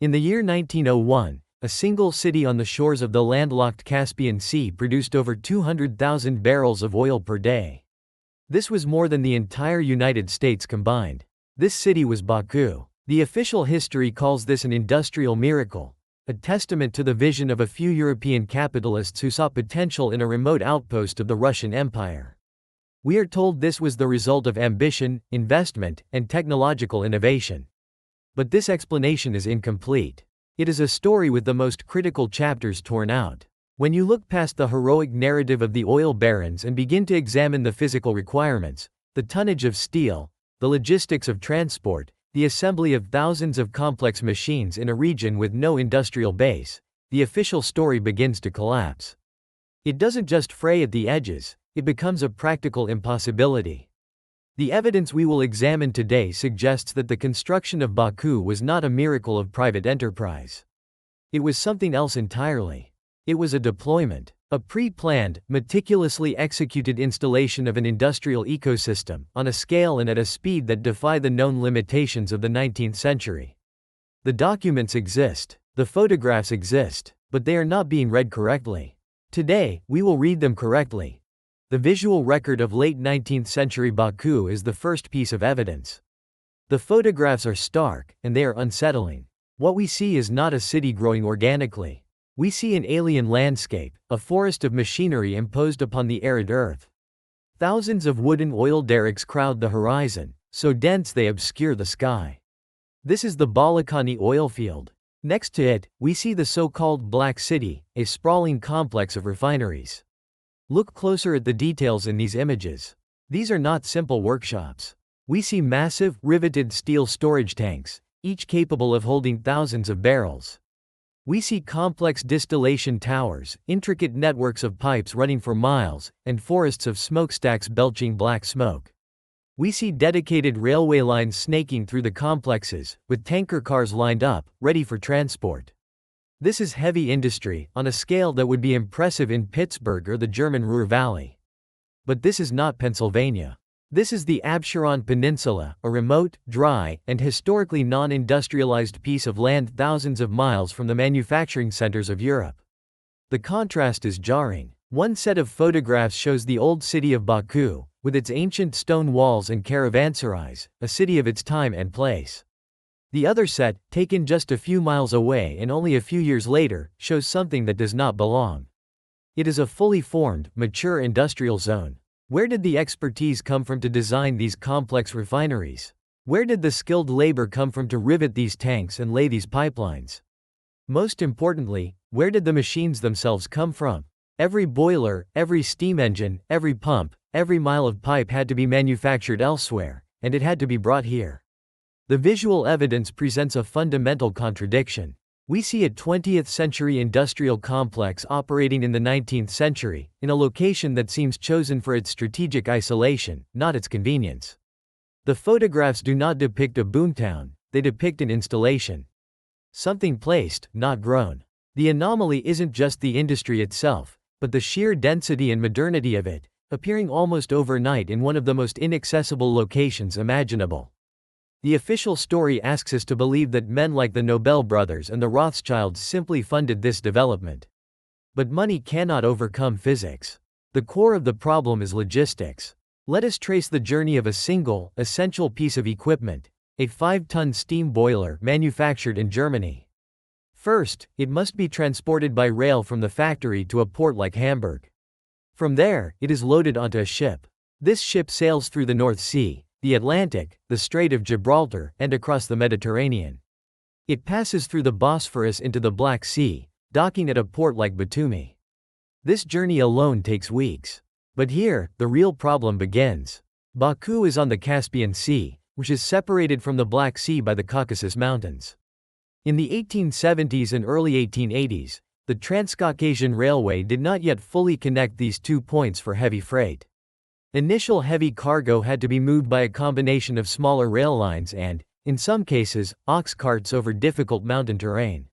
In the year 1901, a single city on the shores of the landlocked Caspian Sea produced over 200,000 barrels of oil per day. This was more than the entire United States combined. This city was Baku. The official history calls this an industrial miracle, a testament to the vision of a few European capitalists who saw potential in a remote outpost of the Russian Empire. We are told this was the result of ambition, investment, and technological innovation. But this explanation is incomplete. It is a story with the most critical chapters torn out. When you look past the heroic narrative of the oil barons and begin to examine the physical requirements, the tonnage of steel, the logistics of transport, the assembly of thousands of complex machines in a region with no industrial base, the official story begins to collapse. It doesn't just fray at the edges, it becomes a practical impossibility. The evidence we will examine today suggests that the construction of Baku was not a miracle of private enterprise. It was something else entirely. It was a deployment, a pre-planned, meticulously executed installation of an industrial ecosystem, on a scale and at a speed that defy the known limitations of the 19th century. The documents exist, the photographs exist, but they are not being read correctly. Today, we will read them correctly. The visual record of late 19th century Baku is the first piece of evidence. The photographs are stark, and they are unsettling. What we see is not a city growing organically. We see an alien landscape, a forest of machinery imposed upon the arid earth. Thousands of wooden oil derricks crowd the horizon, so dense they obscure the sky. This is the Balakani oil field. Next to it, we see the so-called Black City, a sprawling complex of refineries. Look closer at the details in these images. These are not simple workshops. We see massive, riveted steel storage tanks, each capable of holding thousands of barrels. We see complex distillation towers, intricate networks of pipes running for miles, and forests of smokestacks belching black smoke. We see dedicated railway lines snaking through the complexes, with tanker cars lined up, ready for transport. This is heavy industry, on a scale that would be impressive in Pittsburgh or the German Ruhr Valley. But this is not Pennsylvania. This is the Absheron Peninsula, a remote, dry, and historically non-industrialized piece of land thousands of miles from the manufacturing centers of Europe. The contrast is jarring. One set of photographs shows the old city of Baku, with its ancient stone walls and caravanserais, a city of its time and place. The other set, taken just a few miles away and only a few years later, shows something that does not belong. It is a fully formed, mature industrial zone. Where did the expertise come from to design these complex refineries? Where did the skilled labor come from to rivet these tanks and lay these pipelines? Most importantly, where did the machines themselves come from? Every boiler, every steam engine, every pump, every mile of pipe had to be manufactured elsewhere, and it had to be brought here. The visual evidence presents a fundamental contradiction. We see a 20th century industrial complex operating in the 19th century, in a location that seems chosen for its strategic isolation, not its convenience. The photographs do not depict a boomtown, they depict an installation. Something placed, not grown. The anomaly isn't just the industry itself, but the sheer density and modernity of it, appearing almost overnight in one of the most inaccessible locations imaginable. The official story asks us to believe that men like the Nobel brothers and the Rothschilds simply funded this development. But money cannot overcome physics. The core of the problem is logistics. Let us trace the journey of a single, essential piece of equipment, a 5-ton steam boiler manufactured in Germany. First, it must be transported by rail from the factory to a port like Hamburg. From there, it is loaded onto a ship. This ship sails through the North Sea, the Atlantic, the Strait of Gibraltar, and across the Mediterranean. It passes through the Bosphorus into the Black Sea, docking at a port like Batumi. This journey alone takes weeks. But here, the real problem begins. Baku is on the Caspian Sea, which is separated from the Black Sea by the Caucasus Mountains. In the 1870s and early 1880s, the Transcaucasian Railway did not yet fully connect these two points for heavy freight. Initial heavy cargo had to be moved by a combination of smaller rail lines and, in some cases, ox carts over difficult mountain terrain.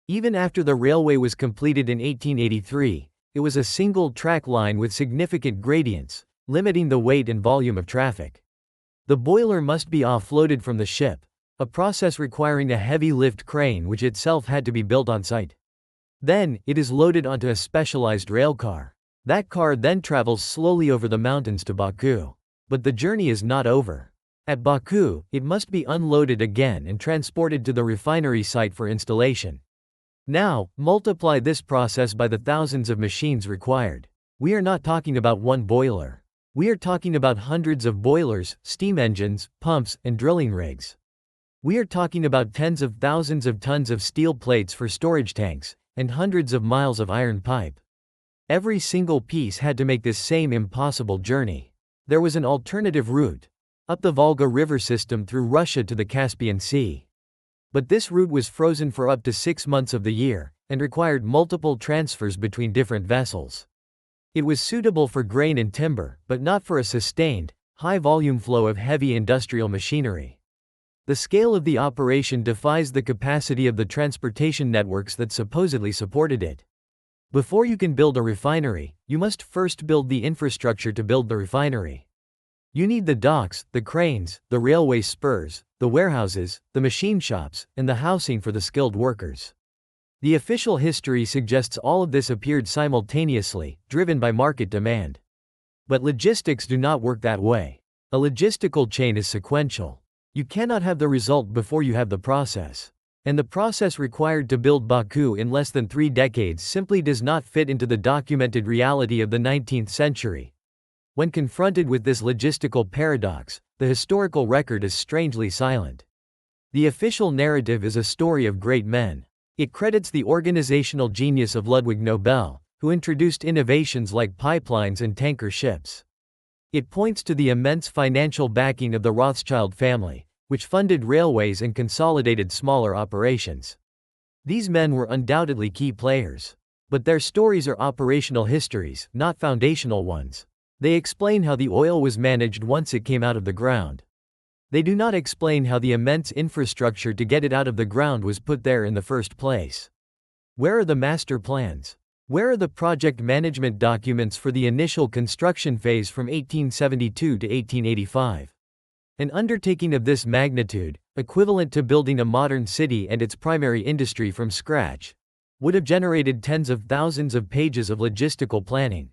Even after the railway was completed in 1883, it was a single track line with significant gradients, limiting the weight and volume of traffic. The boiler must be offloaded from the ship, a process requiring a heavy lift crane which itself had to be built on site. Then, it is loaded onto a specialized railcar. That car then travels slowly over the mountains to Baku. But the journey is not over. At Baku, it must be unloaded again and transported to the refinery site for installation. Now, multiply this process by the thousands of machines required. We are not talking about one boiler. We are talking about hundreds of boilers, steam engines, pumps, and drilling rigs. We are talking about tens of thousands of tons of steel plates for storage tanks, and hundreds of miles of iron pipe. Every single piece had to make this same impossible journey. There was an alternative route, up the Volga River system through Russia to the Caspian Sea. But this route was frozen for up to 6 months of the year, and required multiple transfers between different vessels. It was suitable for grain and timber, but not for a sustained, high-volume flow of heavy industrial machinery. The scale of the operation defies the capacity of the transportation networks that supposedly supported it. Before you can build a refinery, you must first build the infrastructure to build the refinery. You need the docks, the cranes, the railway spurs, the warehouses, the machine shops, and the housing for the skilled workers. The official history suggests all of this appeared simultaneously, driven by market demand. But logistics do not work that way. A logistical chain is sequential. You cannot have the result before you have the process. And the process required to build Baku in less than 3 decades simply does not fit into the documented reality of the 19th century. When confronted with this logistical paradox, the historical record is strangely silent. The official narrative is a story of great men. It credits the organizational genius of Ludwig Nobel, who introduced innovations like pipelines and tanker ships. It points to the immense financial backing of the Rothschild family, which funded railways and consolidated smaller operations. These men were undoubtedly key players. But their stories are operational histories, not foundational ones. They explain how the oil was managed once it came out of the ground. They do not explain how the immense infrastructure to get it out of the ground was put there in the first place. Where are the master plans? Where are the project management documents for the initial construction phase from 1872 to 1885? An undertaking of this magnitude, equivalent to building a modern city and its primary industry from scratch, would have generated tens of thousands of pages of logistical planning.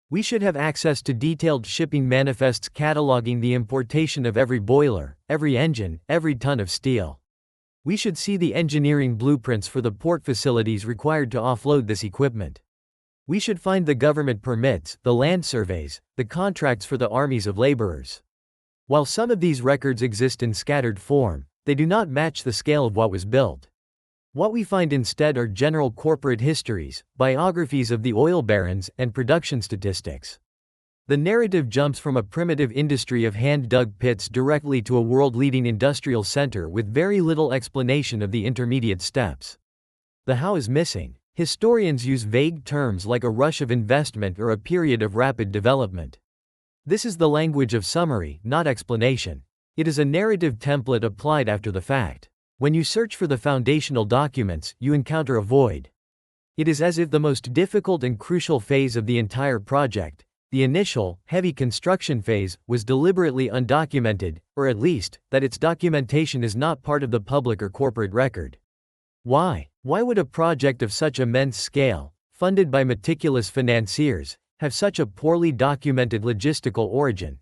We should have access to detailed shipping manifests cataloging the importation of every boiler, every engine, every ton of steel. We should see the engineering blueprints for the port facilities required to offload this equipment. We should find the government permits, the land surveys, the contracts for the armies of laborers. While some of these records exist in scattered form, they do not match the scale of what was built. What we find instead are general corporate histories, biographies of the oil barons, and production statistics. The narrative jumps from a primitive industry of hand-dug pits directly to a world-leading industrial center with very little explanation of the intermediate steps. The how is missing. Historians use vague terms like a rush of investment or a period of rapid development. This is the language of summary, not explanation. It is a narrative template applied after the fact. When you search for the foundational documents, you encounter a void. It is as if the most difficult and crucial phase of the entire project, the initial, heavy construction phase, was deliberately undocumented, or at least, that its documentation is not part of the public or corporate record. Why? Why would a project of such immense scale, funded by meticulous financiers, have such a poorly documented logistical origin?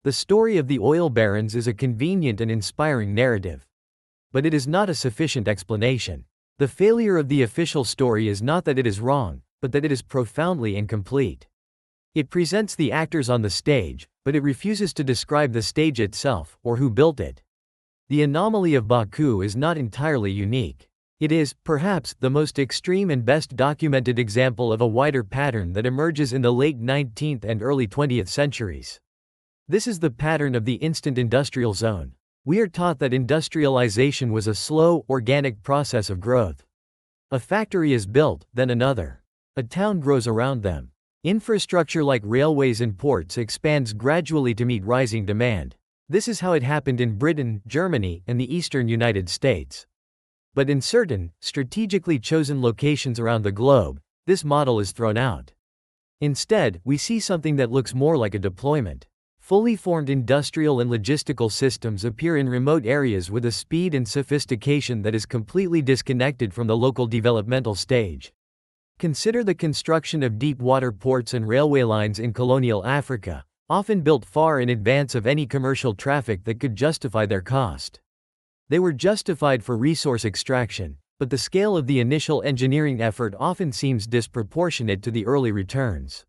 The story of the oil barons is a convenient and inspiring narrative. But it is not a sufficient explanation. The failure of the official story is not that it is wrong, but that it is profoundly incomplete. It presents the actors on the stage, but it refuses to describe the stage itself, or who built it. The anomaly of Baku is not entirely unique. It is, perhaps, the most extreme and best documented example of a wider pattern that emerges in the late 19th and early 20th centuries. This is the pattern of the instant industrial zone. We are taught that industrialization was a slow, organic process of growth. A factory is built, then another. A town grows around them. Infrastructure like railways and ports expands gradually to meet rising demand. This is how it happened in Britain, Germany, and the eastern United States. But in certain, strategically chosen locations around the globe, this model is thrown out. Instead, we see something that looks more like a deployment. Fully formed industrial and logistical systems appear in remote areas with a speed and sophistication that is completely disconnected from the local developmental stage. Consider the construction of deep water ports and railway lines in colonial Africa, often built far in advance of any commercial traffic that could justify their cost. They were justified for resource extraction, but the scale of the initial engineering effort often seems disproportionate to the early returns.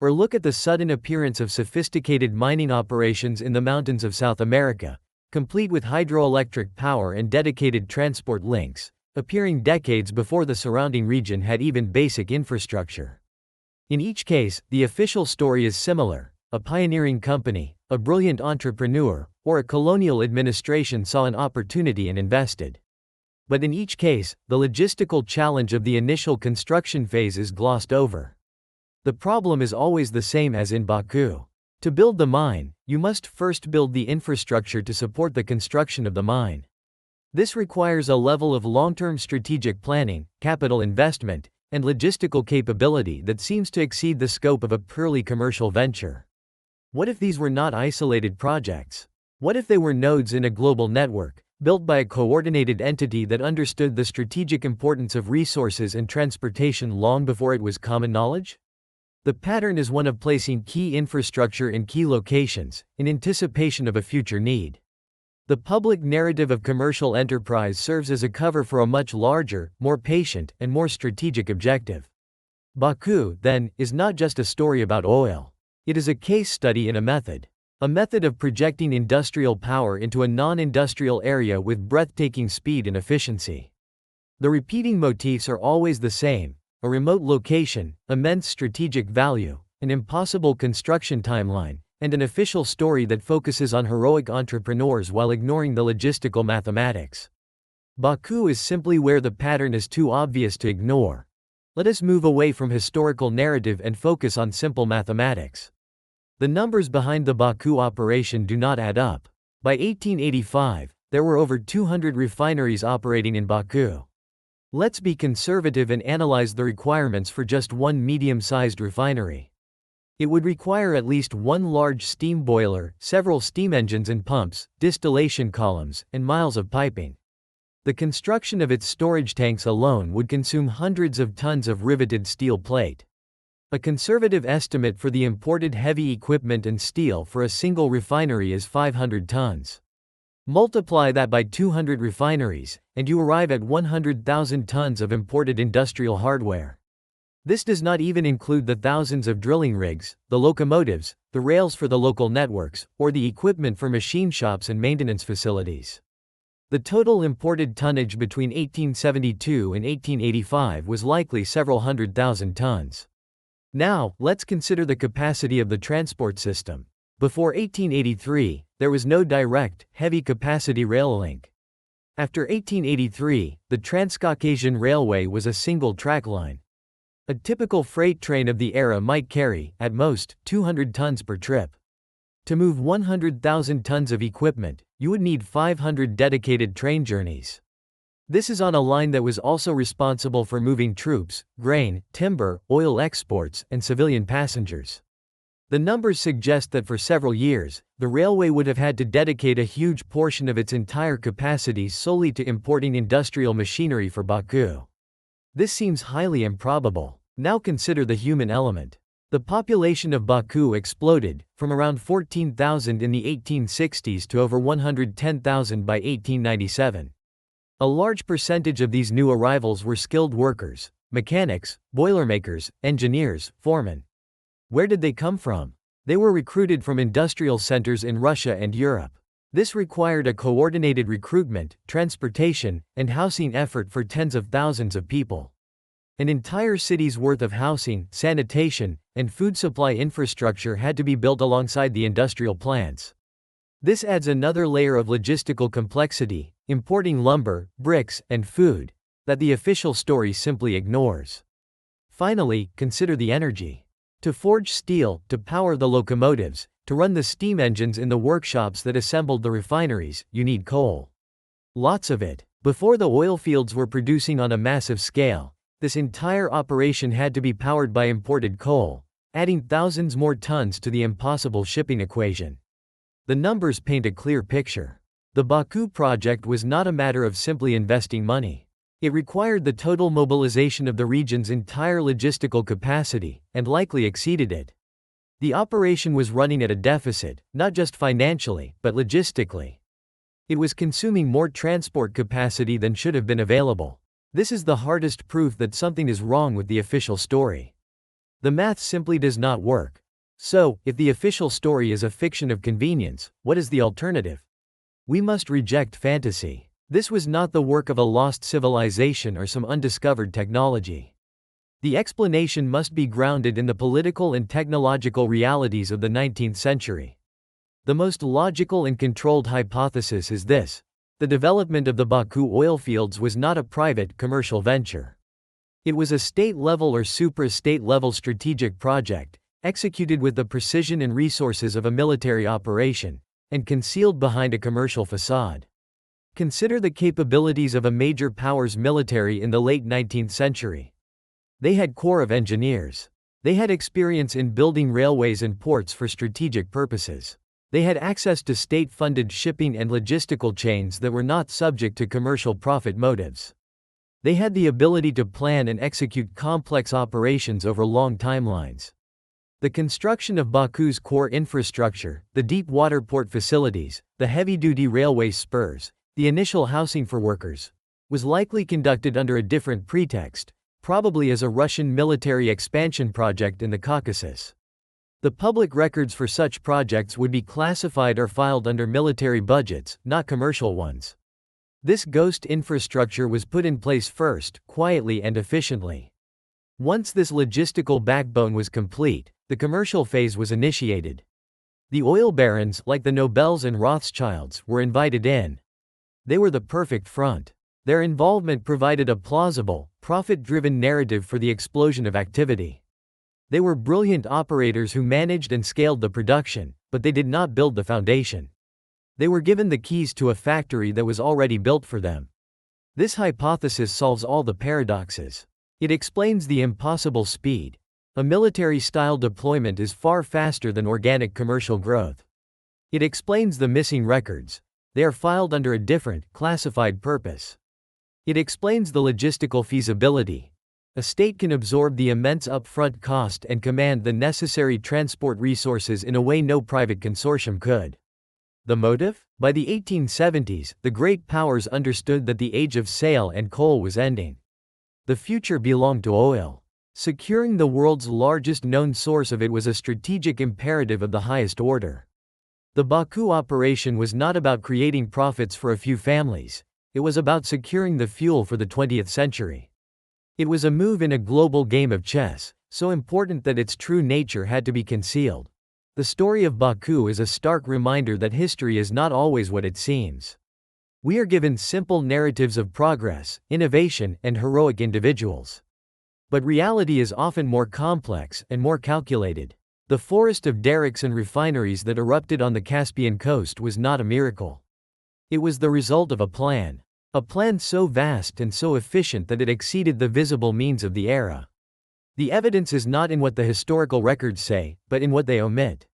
Or look at the sudden appearance of sophisticated mining operations in the mountains of South America, complete with hydroelectric power and dedicated transport links, appearing decades before the surrounding region had even basic infrastructure. In each case, the official story is similar: a pioneering company, a brilliant entrepreneur, or a colonial administration saw an opportunity and invested. But in each case, the logistical challenge of the initial construction phase is glossed over. The problem is always the same as in Baku. To build the mine, you must first build the infrastructure to support the construction of the mine. This requires a level of long-term strategic planning, capital investment, and logistical capability that seems to exceed the scope of a purely commercial venture. What if these were not isolated projects? What if they were nodes in a global network, built by a coordinated entity that understood the strategic importance of resources and transportation long before it was common knowledge? The pattern is one of placing key infrastructure in key locations, in anticipation of a future need. The public narrative of commercial enterprise serves as a cover for a much larger, more patient, and more strategic objective. Baku, then, is not just a story about oil. It is a case study in a method of projecting industrial power into a non-industrial area with breathtaking speed and efficiency. The repeating motifs are always the same: a remote location, immense strategic value, an impossible construction timeline, and an official story that focuses on heroic entrepreneurs while ignoring the logistical mathematics. Baku is simply where the pattern is too obvious to ignore. Let us move away from historical narrative and focus on simple mathematics. The numbers behind the Baku operation do not add up. By 1885, there were over 200 refineries operating in Baku. Let's be conservative and analyze the requirements for just one medium-sized refinery. It would require at least one large steam boiler, several steam engines and pumps, distillation columns, and miles of piping. The construction of its storage tanks alone would consume hundreds of tons of riveted steel plate. A conservative estimate for the imported heavy equipment and steel for a single refinery is 500 tons. Multiply that by 200 refineries, and you arrive at 100,000 tons of imported industrial hardware. This does not even include the thousands of drilling rigs, the locomotives, the rails for the local networks, or the equipment for machine shops and maintenance facilities. The total imported tonnage between 1872 and 1885 was likely several 100,000 tons. Now, let's consider the capacity of the transport system. Before 1883, there was no direct, heavy-capacity rail link. After 1883, the Transcaucasian Railway was a single track line. A typical freight train of the era might carry, at most, 200 tons per trip. To move 100,000 tons of equipment, you would need 500 dedicated train journeys. This is on a line that was also responsible for moving troops, grain, timber, oil exports, and civilian passengers. The numbers suggest that for several years, the railway would have had to dedicate a huge portion of its entire capacity solely to importing industrial machinery for Baku. This seems highly improbable. Now consider the human element. The population of Baku exploded, from around 14,000 in the 1860s to over 110,000 by 1897. A large percentage of these new arrivals were skilled workers: mechanics, boilermakers, engineers, foremen. Where did they come from? They were recruited from industrial centers in Russia and Europe. This required a coordinated recruitment, transportation, and housing effort for tens of thousands of people. An entire city's worth of housing, sanitation, and food supply infrastructure had to be built alongside the industrial plants. This adds another layer of logistical complexity, importing lumber, bricks, and food, that the official story simply ignores. Finally, consider the energy. To forge steel, to power the locomotives, to run the steam engines in the workshops that assembled the refineries, you need coal. Lots of it. Before the oil fields were producing on a massive scale, this entire operation had to be powered by imported coal, adding thousands more tons to the impossible shipping equation. The numbers paint a clear picture. The Baku project was not a matter of simply investing money. It required the total mobilization of the region's entire logistical capacity, and likely exceeded it. The operation was running at a deficit, not just financially, but logistically. It was consuming more transport capacity than should have been available. This is the hardest proof that something is wrong with the official story. The math simply does not work. So, if the official story is a fiction of convenience, what is the alternative? We must reject fantasy. This was not the work of a lost civilization or some undiscovered technology. The explanation must be grounded in the political and technological realities of the 19th century. The most logical and controlled hypothesis is this: the development of the Baku oil fields was not a private, commercial venture. It was a state-level or supra-state-level strategic project, executed with the precision and resources of a military operation, and concealed behind a commercial facade. Consider the capabilities of a major power's military in the late 19th century. They had corps of engineers. They had experience in building railways and ports for strategic purposes. They had access to state-funded shipping and logistical chains that were not subject to commercial profit motives. They had the ability to plan and execute complex operations over long timelines. The construction of Baku's core infrastructure, the deep water port facilities, the heavy-duty railway spurs, the initial housing for workers, was likely conducted under a different pretext, probably as a Russian military expansion project in the Caucasus. The public records for such projects would be classified or filed under military budgets, not commercial ones. This ghost infrastructure was put in place first, quietly and efficiently. Once this logistical backbone was complete, the commercial phase was initiated. The oil barons, like the Nobels and Rothschilds, were invited in. They were the perfect front. Their involvement provided a plausible, profit-driven narrative for the explosion of activity. They were brilliant operators who managed and scaled the production, but they did not build the foundation. They were given the keys to a factory that was already built for them. This hypothesis solves all the paradoxes. It explains the impossible speed. A military-style deployment is far faster than organic commercial growth. It explains the missing records. They are filed under a different, classified purpose. It explains the logistical feasibility. A state can absorb the immense upfront cost and command the necessary transport resources in a way no private consortium could. The motive? By the 1870s, the great powers understood that the age of sail and coal was ending. The future belonged to oil. Securing the world's largest known source of it was a strategic imperative of the highest order. The Baku operation was not about creating profits for a few families. It was about securing the fuel for the 20th century. It was a move in a global game of chess, so important that its true nature had to be concealed. The story of Baku is a stark reminder that history is not always what it seems. We are given simple narratives of progress, innovation, and heroic individuals. But reality is often more complex and more calculated. The forest of derricks and refineries that erupted on the Caspian coast was not a miracle. It was the result of a plan so vast and so efficient that it exceeded the visible means of the era. The evidence is not in what the historical records say, but in what they omit.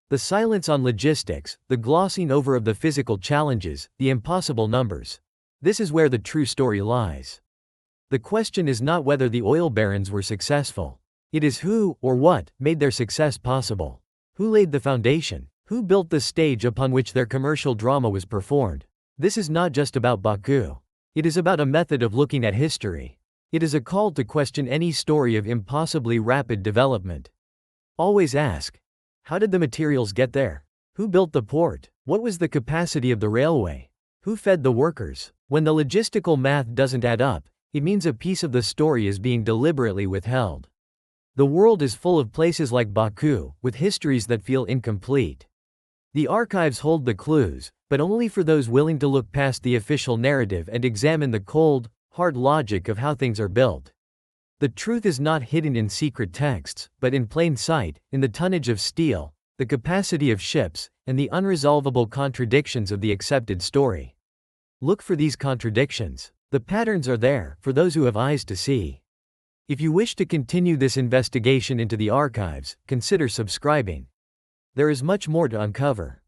The silence on logistics, the glossing over of the physical challenges, the impossible numbers. This is where the true story lies. The question is not whether the oil barons were successful. It is who, or what, made their success possible. Who laid the foundation? Who built the stage upon which their commercial drama was performed? This is not just about Baku. It is about a method of looking at history. It is a call to question any story of impossibly rapid development. Always ask, how did the materials get there? Who built the port? What was the capacity of the railway? Who fed the workers? When the logistical math doesn't add up, it means a piece of the story is being deliberately withheld. The world is full of places like Baku, with histories that feel incomplete. The archives hold the clues, but only for those willing to look past the official narrative and examine the cold, hard logic of how things are built. The truth is not hidden in secret texts, but in plain sight, in the tonnage of steel, the capacity of ships, and the unresolvable contradictions of the accepted story. Look for these contradictions. The patterns are there, for those who have eyes to see. If you wish to continue this investigation into the archives, consider subscribing. There is much more to uncover.